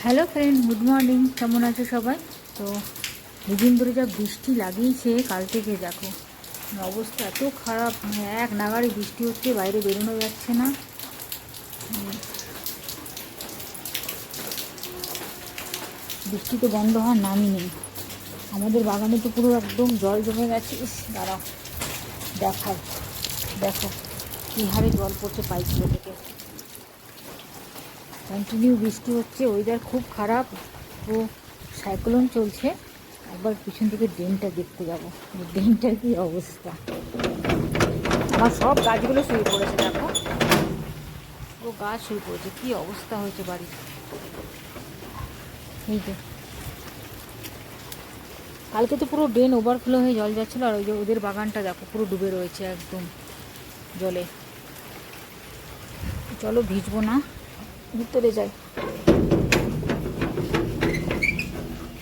Hello friend, good morning. কেমন আছো সবাই? তো দুদিন ধরে যা বৃষ্টি লাগিয়েছে, কাল থেকে দেখো অবস্থা এত খারাপ, এক নাগাড়ে বৃষ্টি হচ্ছে, বাইরে বেরোনো যাচ্ছে না। বৃষ্টি তো বন্ধ হওয়ার নামই নেই। আমাদের বাগানে তো পুরো একদম জল জমে গেছে। দাঁড়াও দেখাও, দেখো কী হারে জল পড়ছে পাইপগুলো থেকে। কন্টিনিউ বৃষ্টি হচ্ছে, ওয়েদার খুব খারাপ। তো সাইক্লোন চলছে। একবার পিছন থেকে ড্রেনটা দেখতে যাবো, ড্রেনটার কী অবস্থা। আমার সব গাছগুলো শুয়ে পড়েছে, দেখো ও গাছ শুয়ে পড়েছে, কী অবস্থা হয়েছে বাড়ির। এই যে কালকে তো পুরো ড্রেন ওভারফ্লো হয়ে জল যাচ্ছিলো, আর ওই যে ওদের বাগানটা দেখো পুরো ডুবে রয়েছে একদম জলে। চলো ভিজবো না, ভিতরে যাই।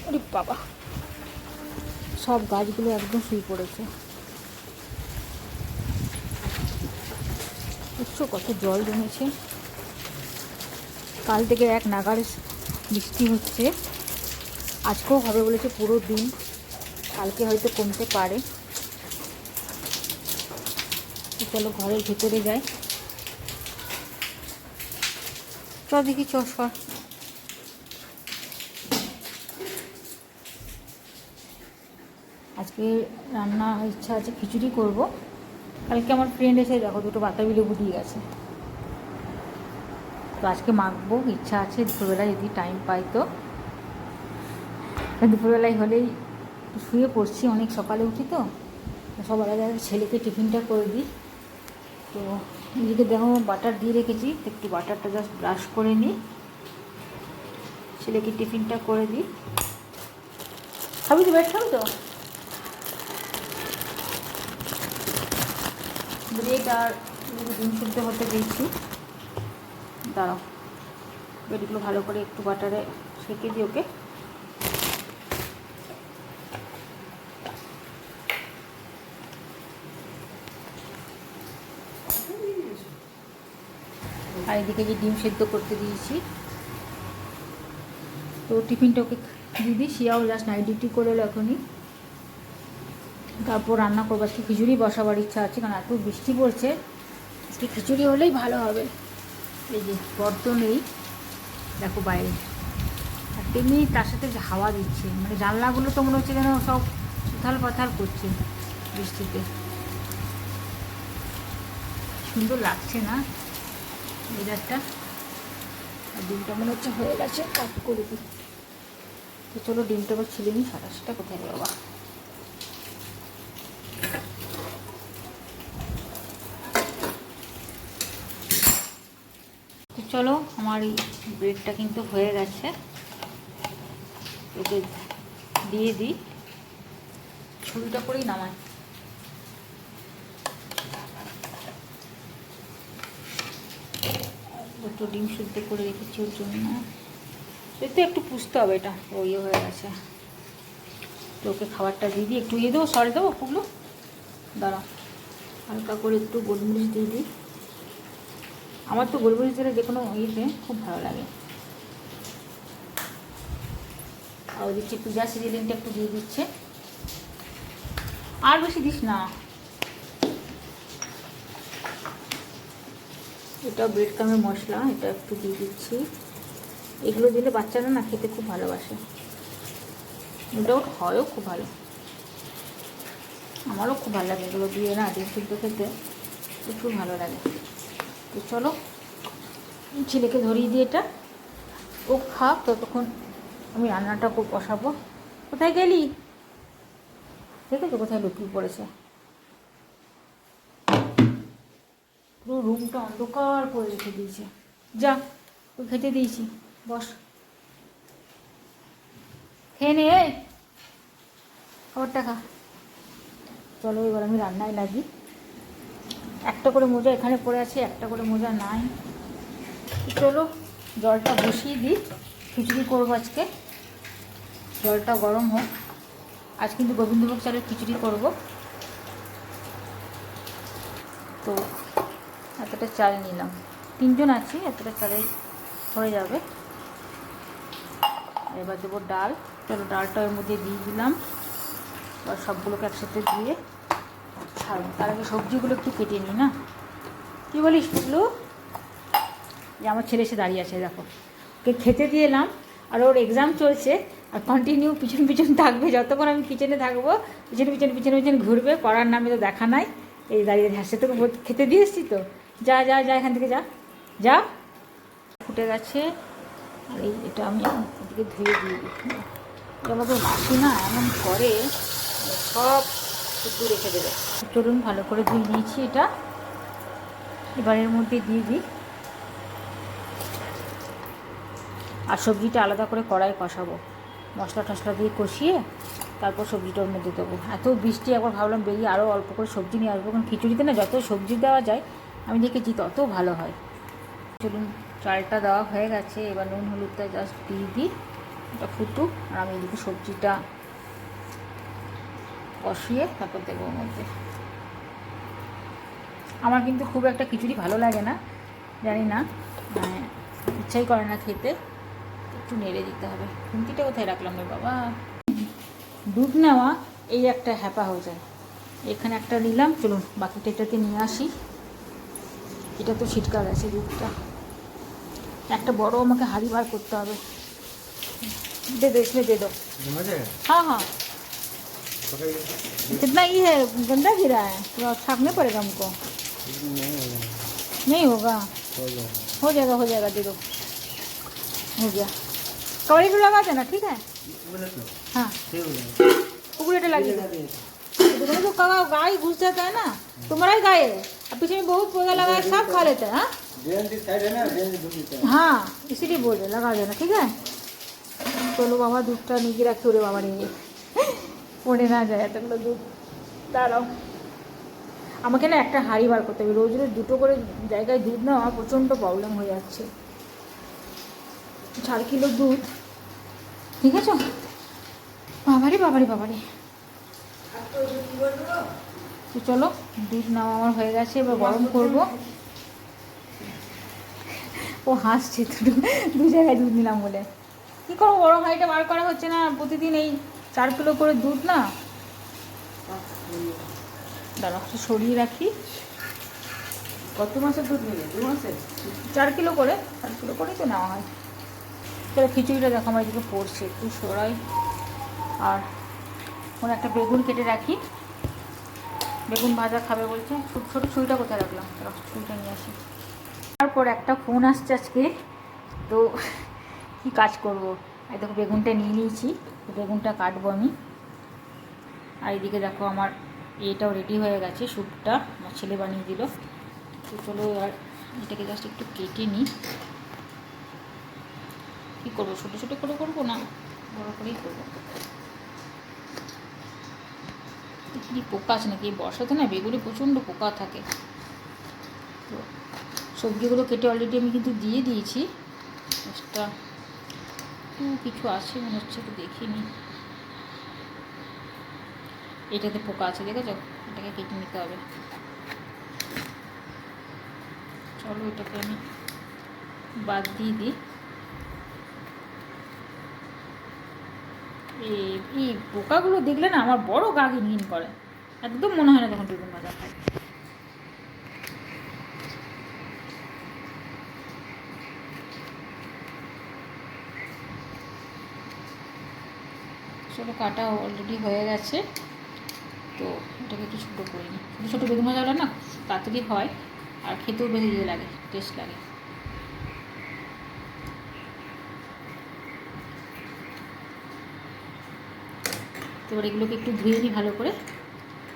আরে বাবা, সব গাছগুলো একদম শুয়ে পড়েছে। বুঝছো কত জল জমেছে। কাল থেকে এক নাগাড়ে বৃষ্টি হচ্ছে, আজকেও হবে বলেছে পুরো দিন, কালকে হয়তো কমতে পারে। চলো ঘরের ভেতরে যাই। চ দেখি, চ সর। আজকে রান্না ইচ্ছা আছে, খিচুড়ি করব। কালকে আমার ফ্রেন্ড এসে দেখো দুটো বাতাবি লেবু দিয়ে গেছে, তো আজকে মাখবো ইচ্ছা আছে। দুপুরবেলায় যদি টাইম পাই তো, দুপুরবেলায় হলেই শুয়ে পড়ছি, অনেক সকালে উঠি তো। সবার আগে ছেলেকে টিফিনটা করে দিই। তো এদিকে দেখো বাটার দিয়ে রেখেছি, একটু বাটারটা জাস্ট ব্রাশ করে নিই, ছেলেকে টিফিনটা করে দিই। খাবি তো, ব্রেড খাবি তো? ব্রেড আর ডিম সিদ্ধ হতে দিয়েছি। দাঁড়াও, ব্রেডগুলো ভালো করে একটু বাটারে সেঁকে দিই ওকে। আর এদিকে যে ডিম সেদ্ধ করতে দিয়েছি, তো টিফিনটা ওকে দিয়ে দিই। শিয়াও জাস্ট নাইট ডিউটি করে এলো এখনই। তারপর রান্না করবো, আজকে খিচুড়ি বসাবার ইচ্ছা আছে, কারণ এত বৃষ্টি পড়ছে, আজকে খিচুড়ি হলেই ভালো হবে। এই যে গর্ত নেই দেখো বাইরে, আর তেমনি তার সাথে হাওয়া দিচ্ছে, মানে জানলাগুলো তো মনে হচ্ছে যেন সব উথাল পাথাল করছে বৃষ্টিতে। সুন্দর লাগছে না ওয়েদারটা। আর ডিমটা মনে হচ্ছে হয়ে গেছে, কাট করে দিই। তো চলো ডিমটা আবার ছিলে নিই। সাতাশটা কোথায় বাবা। তো চলো, আমার এই ব্রেডটা কিন্তু হয়ে গেছে, ওকে দিয়ে দিই। ছুরিটা করেই নামাই। দুটো ডিম সিদ্ধ করে রেখেছি ওর জন্য, এতে একটু পুষতে হবে, এটা ও ইয়ে হয়ে গেছে। তো ওকে খাবারটা দিয়ে দিই, একটু ইয়ে দেবো, সরে দেবো ওগুলো। দাঁড়াও, হালকা করে একটু গোলমরিচ দিয়ে দিই। আমার তো গোলমরিচ দিলে যে কোনো ইয়েতে খুব ভালো লাগে। আর দিচ্ছি একটু যা সিজিলিংটা একটু দিয়ে দিচ্ছে, আর বেশি দিস না। এটা ব্রেড ক্রামের মশলা, এটা একটু দিয়ে দিচ্ছি। এগুলো দিলে বাচ্চারা না খেতে খুব ভালোবাসে, এটাও হয়ও খুব ভালো, আমারও খুব ভালো লাগে এগুলো দিয়ে না ডিম সিদ্ধ খেতে, প্রচুর ভালো লাগে। তো চলো ছেলেকে ধরিয়ে দিয়ে এটা ও খাক, ততক্ষণ আমি রান্নাটা খুব বসাবো। কোথায় গেলি? দেখেছো কোথায় লুকিয়ে পড়েছে, পুরো রুমটা অন্ধকার করে রেখে দিয়েছে। যা, তো খেতে দিয়েছি, বস খেয়ে নে, খাবারটা খা। চলো এবার আমি রান্নায় লাগি। একটা করে মোজা এখানে পড়ে আছে, একটা করে মোজা নাই। চলো জলটা বসিয়ে দিই, খিচুড়ি করবো আজকে। জলটা গরম হোক। আজ কিন্তু গোবিন্দভোগ চালের খিচুড়ি করব। তো এতটা চাল নিলাম, 3 জন আছি, এতটা চালে হয়ে যাবে। এবার দেবো ডাল। চলো ডালটা ওর মধ্যে দিয়ে দিলাম। এবার সবগুলোকে একসাথে দিয়ে ছাড়বো। তার আগে সবজিগুলো একটু কেটে নিই না, কী বলিস পুগলু? যে আমার ছেলে এসে দাঁড়িয়ে আছে, দেখো ওকে খেতে দিয়ে এলাম, আর ওর এক্সাম চলছে, আর কন্টিনিউ পিছন পিছন থাকবে যতক্ষণ আমি কিচেনে থাকবো, পিছনে ঘুরবে, পড়ার নামে তো দেখা নাই। এই দাঁড়িয়ে হাসছে, তোকে খেতে দিয়ে এসছি তো, যা যা যা এখান থেকে যা যা। ফুটে গেছে, আর এটা আমি এদিকে ধুয়ে দিয়ে দিই। আমাদের মাসি না এমন করে, সব শুদ্ধ রেখে দেবে। চলুন ভালো করে ধুয়ে নিয়েছি এটা, এবার এর মধ্যে দিয়ে দিই। আর সবজিটা আলাদা করে কড়াই কষাবো, মশলা টশলা দিয়ে কষিয়ে তারপর সবজিটার মধ্যে দেবো। এত বৃষ্টি, একবার ভাবলাম বেরিয়ে আরও অল্প করে সবজি নিয়ে আসবো, কারণ খিচুড়িতে না যত সবজি দেওয়া যায় আমি দেখেছি তত ভালো হয়। চলুন, চালটা দেওয়া হয়ে গেছে, এবার নুন হলুদটা জাস্ট দিয়ে দিই, এটা ফুটুক, আর আমি এদিকে সবজিটা কষিয়ে তারপর দেবো ওর মধ্যে। আমার কিন্তু খুব একটা খিচুড়ি ভালো লাগে না, জানি না, মানে ইচ্ছাই করে না খেতে, একটু নেড়ে দিতে হবে। খুন্তিটা কোথায় রাখলাম রে বাবা? দুধ নেওয়া এই একটা হ্যাপা হয়ে যায়। এখানে একটা নিলাম, চলুন বাকিটা এটাতে নিয়ে আসি। এটা তো ছিটকা গেছে দুধটা, একটা বড় আমাকে হাঁড়ি বার করতে হবে। दे दो, इसमें दे दो। हाँ हाँ, कितना ही है, गंदा गिरा है, थोड़ा छाकने पड़ेगा हमको। नहीं होगा, हो जाएगा, दे दो, हो गया। कवड़ी भी लगा देना, ठीक है? हाँ, उगलेटा लगी तो कहा गाय घुस जाता है ना, तुम्हारा ही गाय है, अब पीछे में बहुत पौधा लगा है, सब खा लेते हैं। हाँ, इसीलिए बोल रहे लगा देना, ठीक है? চলো বাবা, দুধটা নিয়ে রাখি, ওরে বাবা নিয়ে পড়ে না যায় এতগুলো দুধ। দাঁড়াও, আমাকে না একটা হাঁড়ি বার করতে হবে, রোজ রোজ দুটো করে জায়গায় দুধ নেওয়া প্রচণ্ড প্রবলেম হয়ে যাচ্ছে। 4 কিলো দুধ, ঠিক আছে? বাবারে বাবারে বাবারে। তো চলো, দুধ নেওয়া আমার হয়ে গেছে, এবার গরম করবো। ও হাসছে, দু জায়গায় দুধ নিলাম বলে। কী করবো, বড় হাঁড়িটা বার করা হচ্ছে না, প্রতিদিন এই 4 কিলো করে দুধ না। দাঁড়াও, সরিয়ে রাখি। কত মাসের দুধ নিলে? 2 মাসের? 4 কিলো করেই তো নেওয়া হয়। চলো খিচুড়িটা দেখো আমার এদিকে পড়ছে, একটু সরাই। আর ওর একটা বেগুন কেটে রাখি, বেগুন ভাজা খাবে বলছে। ছোটো ছুরিটা কোথায় রাখলাম, ছুরিটা নিয়ে আসি। তারপর একটা ফোন আসছে আজকে, তো কী কাজ করব। এই দেখো বেগুনটা নিয়ে নিয়েছি, বেগুনটা কাটবো আমি। আর এদিকে দেখো আমার এটাও রেডি হয়ে গেছে, স্যুপটা আমার ছেলে বানিয়ে দিল। তো চলো আর এটাকে জাস্ট একটু কেটে নিই। কী করবো, ছোটো ছোটো করে করবো না বড় করেই করবো। কি পোকা আছে নাকি, এই বর্ষাতে না বেগুনে প্রচণ্ড পোকা থাকে। তো সবজিগুলো কেটে অলরেডি আমি কিন্তু দিয়ে দিয়েছি। একটা কিছু আছে মনে হচ্ছে, একটু দেখিনি। এটাতে পোকা আছে, দেখেছো? এটাকে কেটে নিতে হবে। চলো এটাকে আমি বাদ দিয়ে দিই। এই পোকাগুলো দেখলে না আমার বড় গা ঘিন করে, একদম মনে হয় না তখন বেগুন ভাজা খাই। চলো কাটা অলরেডি হয়ে গেছে, তো এটাকে একটু ছোটো করে নিই। ছোটো ছোটো বেগুন ভাজা হলে না তাড়াতাড়ি হয়, আর খেতেও বেশি ইয়ে লাগে, টেস্ট লাগে। এবার এগুলোকে একটু ধুয়ে নিই ভালো করে,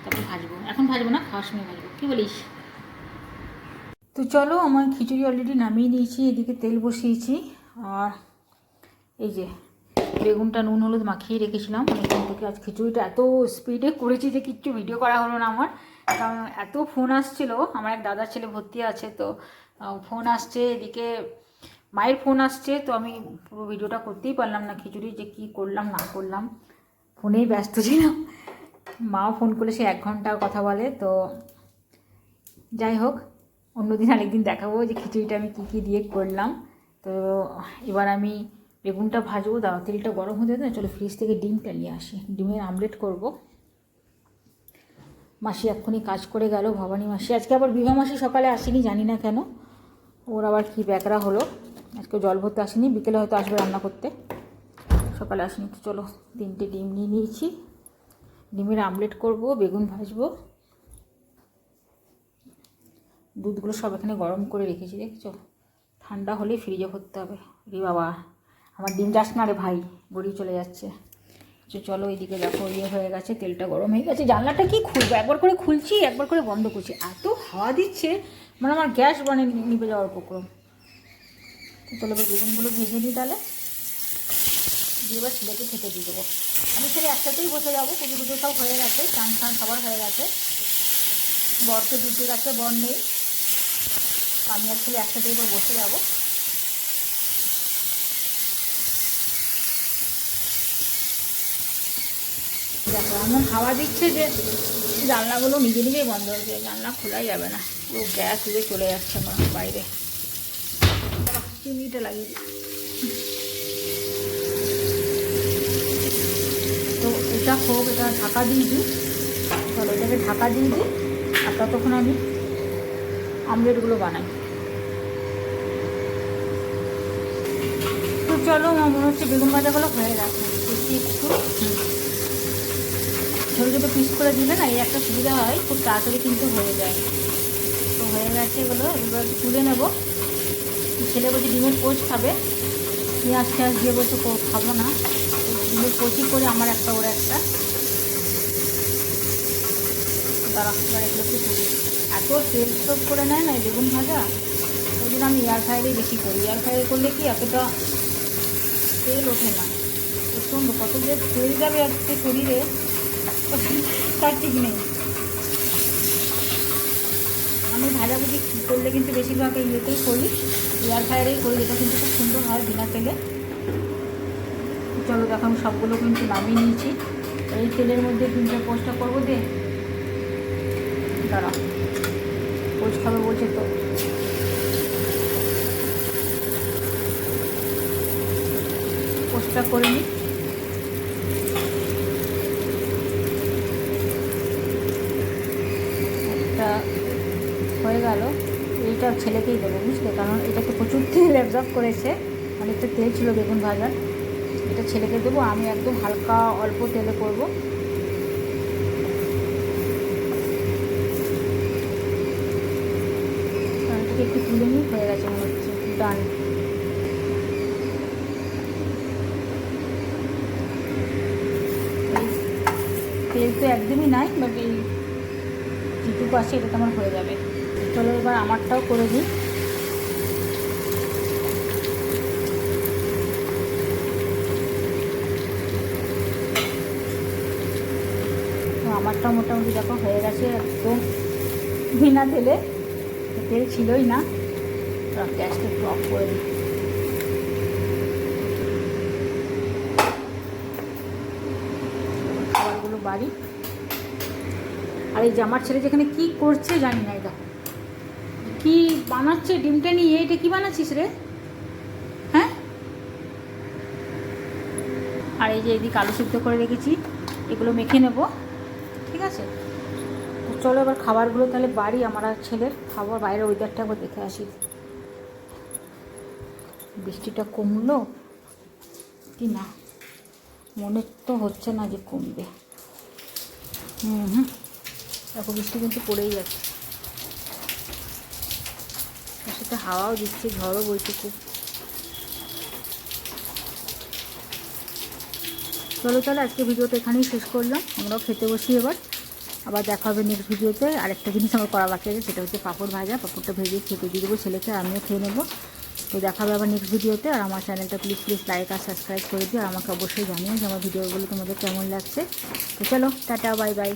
তারপর ভাজবো। এখন ভাজবো না, খাওয়ার সময় ভাজবো, কী বলিস? তো চলো, আমার খিচুড়ি অলরেডি নামিয়ে নিয়েছি, এদিকে তেল বসিয়েছি। আর এই যে বেগুনটা নুন হলুদ মাখিয়ে রেখেছিলাম এখান থেকে। আজ খিচুড়িটা এত স্পিডে করেছি যে কিচ্ছু ভিডিও করা হলো না আমার, কারণ এত ফোন আসছিলো। আমার এক দাদার ছেলে ভর্তি আছে, তো ফোন আসছে, এদিকে মায়ের ফোন আসছে, তো আমি পুরো ভিডিওটা করতেই পারলাম না খিচুড়ি যে কী করলাম না করলাম, ফোনেই ব্যস্ত ছিলাম। মাও ফোন করলে সে 1 ঘন্টা কথা বলে। তো যাই হোক, অন্যদিন আরেকদিন দেখাবো যে খিচুড়িটা আমি কী কী দিয়ে করলাম। তো এবার আমি বেগুনটা ভাজবো, দাঁড়া তেলটা গরম হতে না, চলো ফ্রিজ থেকে ডিমটা নিয়ে আসি, ডিমের আমলেট করব। মাসি এক্ষুনি কাজ করে গেল, ভবানী মাসি। আজকে আবার বিভা মাসি সকালে আসেনি, জানি না কেন, ওর আবার কী ব্যাকরা হলো, আজকে জল ভরতে আসেনি, বিকেলে হয়তো আসবে রান্না করতে, সকালে আসেনি। তো চলো 3টে ডিম নিয়ে নিয়েছি, ডিমের আমলেট করব, বেগুন ভাজবো। দুধগুলো সব এখানে গরম করে রেখেছি, দেখছো, ঠান্ডা হলেই ফ্রিজে ভরতে হবে। রে বাবা, আমার ডিম যাস না রে ভাই, গড়িয়ে চলে যাচ্ছে। চলো এইদিকে দেখো হয়ে গেছে, তেলটা গরম হয়ে গেছে। জানলাটা কি খুলবো, একবার করে খুলছি একবার করে বন্ধ করছি, এত হাওয়া দিচ্ছে, মানে আমার গ্যাস নিভে যাওয়ার উপক্রম। তো চলো এবার বেগুনগুলো ভেজে নিই, তাহলে দিয়ে এবার ছেলেকে খেতে দিয়ে দেবো। আমি ছেলে একসাথেই বসে যাবো, পুজো পুজো সব হয়ে গেছে, চান টান খাবার হয়ে গেছে। বর তো ডিউটি গেছে, বর নেই, আমি আর ছেলে একসাথে এবার বসে যাবো। দেখো এমন হাওয়া দিচ্ছে যে জানলাগুলো নিজে নিজেই বন্ধ হয়েছে, জানলা খোলাই যাবে না, পুরো গ্যাস উড়ে চলে যাচ্ছে আমার বাইরে। চিমনিটা লাগিয়ে দিই। তো এটা হোক, এটা ঢাকা দিয়ে দিই, চলো এটাকে ঢাকা দিয়ে দিই, আর ততক্ষণ আমি আমলেটগুলো বানাই। তো চলো, আমার মনে হচ্ছে বেগুন ভাজাগুলো হয়ে গেছে, একটু ছোটো ছোটো পিস করে দিলে না এই একটা সুবিধা হয়, খুব তাড়াতাড়ি কিন্তু হয়ে যায়। তো হয়ে গেছে এগুলো, এবার তুলে নেব। ছেলে বলছে ডিমের পোচ খাবে, পেঁয়াজ টেঁয়াজ দিয়ে বলছে খাবো না, ডিমের পোচই করে আমার একটা ওর একটা। দাঁড়া এবার এগুলো একটু তুলি, এত তেল স্টোভ করে নেয় না বেগুন ভাজা, ওই জন্য আমি এয়ার ফ্রায়ারেই বেশি করি। এয়ার ফ্রায়ারে করলে কি এতটা তেল ওঠে না, প্রচণ্ড কত যে তেল যাবে আজকে শরীরে তার ঠিক নেই। আমি ভাজাভুজি করলে কিন্তু বেশিরভাগ এই ইয়েতেই করি, এয়ার ফ্রায়ারেই করি, যেটা কিন্তু খুব সুন্দর হয় বিনা তেলে। চলো দেখো আমি সবগুলো কিন্তু নামিয়ে নিয়েছি, এই তেলের মধ্যে 3টে পোস্টটা করবো। দে দাঁড়া, পোস্ট খাবে বলছে তো, পোস্টটা করে নিই। একটা হয়ে গেল, এইটা ছেলেকেই দেবো বুঝলে, কারণ এটাতে প্রচুর তেল অ্যাবজর্ব করেছে, অনেকটা তেল ছিল বেগুন ভাজার, এটা ছেলেকে দেবো। আমি একদম হালকা অল্প তেলে করব। এটাকে একটু তুলে নিই, হয়ে গেছে মনে হচ্ছে, ডান। তেল তো একদমই নাই, বাট এই যেটুকু আছে এটা তো আমার হয়ে যাবে। চলো এবার আমারটাও করে দিই। তো আমারটাও মোটামুটি দেখো হয়ে গেছে একদম বিনা তেলে, তেল ছিলই না। গ্যাসটা একটু অফ করে দিই। খাবারগুলো বাড়ি, আর এই জামার ছেলে যেখানে কি করছে জানি না, এটা কি বানাচ্ছে ডিমটা নিয়ে, এটা কি বানাচ্ছিস রে, হ্যাঁ? আর এই যে এদিকে আলু সিদ্ধ করে রেখেছি, এগুলো মেখে নেব, ঠিক আছে? তো চলো এবার খাবারগুলো তাহলে বাড়ি, আমার আর ছেলের খাবার। বাইরে ওয়েদারটা একবার দেখে আসি, বৃষ্টিটা কমলো কি না, মনে তো হচ্ছে না যে কমবে। দেখো বৃষ্টি কিন্তু পড়েই যাচ্ছে, তার সাথে হাওয়াও দিচ্ছে, ঝড়ও বইছে খুব। চলো তাহলে আজকে ভিডিওটা এখানেই শেষ করলাম, আমরাও খেতে বসি এবার, আবার দেখা হবে নেক্সট ভিডিওতে। আরেকটা জিনিস আমার করা বাকি আছে, সেটা হচ্ছে পাঁপড় ভাজা, পাঁপড়টা ভেজে খেতে দিয়ে দেবো ছেলেকে, আমিও খেয়ে নেবো। তো দেখা হবে আবার নেক্সট ভিডিওতে। আর আমার চ্যানেলটা প্লিজ লাইক আর সাবস্ক্রাইব করে দিও, আর আমাকে অবশ্যই জানিও যে আমার ভিডিওগুলো তোমাদের কেমন লাগছে। তো চলো টাটা, বাই বাই।